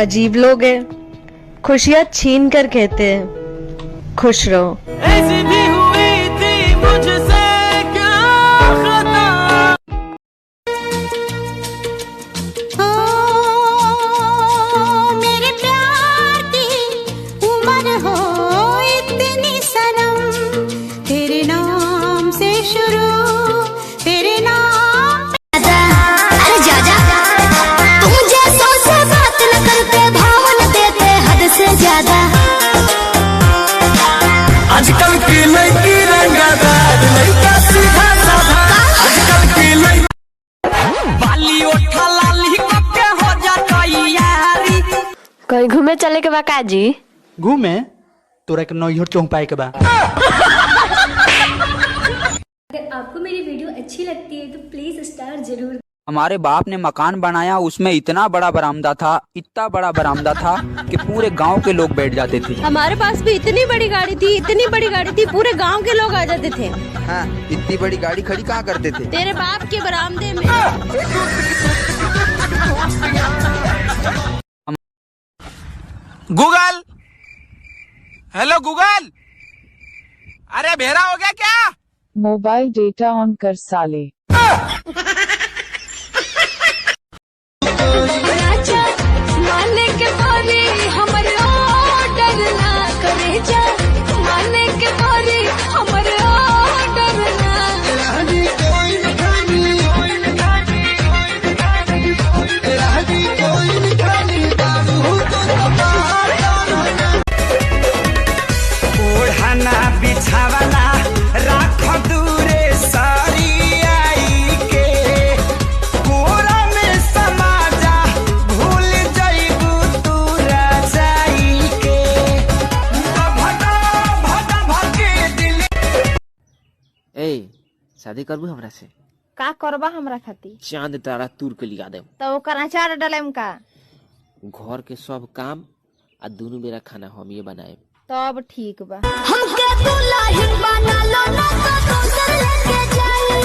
अजीब लोग हैं, खुशियाँ छीन कर कहते हैं खुश रहो। ऐसी भी हुई थी मुझसे क्या खता। मेरे प्यार की उम्र हो इतनी सनम, तेरे नाम से शुरू, तेरे नाम। अरे जा जा, तुम जैसों से बात न करते, भाव न देते हद से ज्यादा। आजकल की लड़की रंगदार, लड़का सीधा साधा। आजकल की लड़की बाली उठा लाली कब हो जाता यारी। कहीं घूमे चले के बा काजी? घूमे तोरा के नैहर चौपाई के बा। अगर आपको मेरी वीडियो अच्छी लगती है तो प्लीज स्टार जरूर। हमारे बाप ने मकान बनाया, उसमें इतना बड़ा बरामदा था, इतना बड़ा बरामदा था कि पूरे गांव के लोग बैठ जाते थे। हमारे पास भी इतनी बड़ी गाड़ी थी, इतनी बड़ी गाड़ी थी, पूरे गांव के लोग आ जाते थे। हाँ, इतनी बड़ी गाड़ी खड़ी कहाँ करते थे? तेरे बाप के बरामदे में। गूगल, हेलो गूगल, अरे भेड़ा हो गया क्या? मोबाइल डेटा ऑन कर साले। माने के बारी हमारे ऑर्डर ना करे जा, माने के बारी हमारे ऑर्डर ना। ओढ़ना बिछावना राख दूरे सारी आई के, कोरा में समा जा भूल जाइबू तू रजाई के। भटा भटा भके दिल। ए शादी करबू हमरा से? का करबा हमरा खाती? चांद तारा तूर के लिया देम। तो ओकर अचार डलेम का? घर के सब काम आ दोनों बेरा खाना हम ये बनाए। तब ठीक बा। हमके दुल्हन बना लो ना तो दूसर लेके जाई।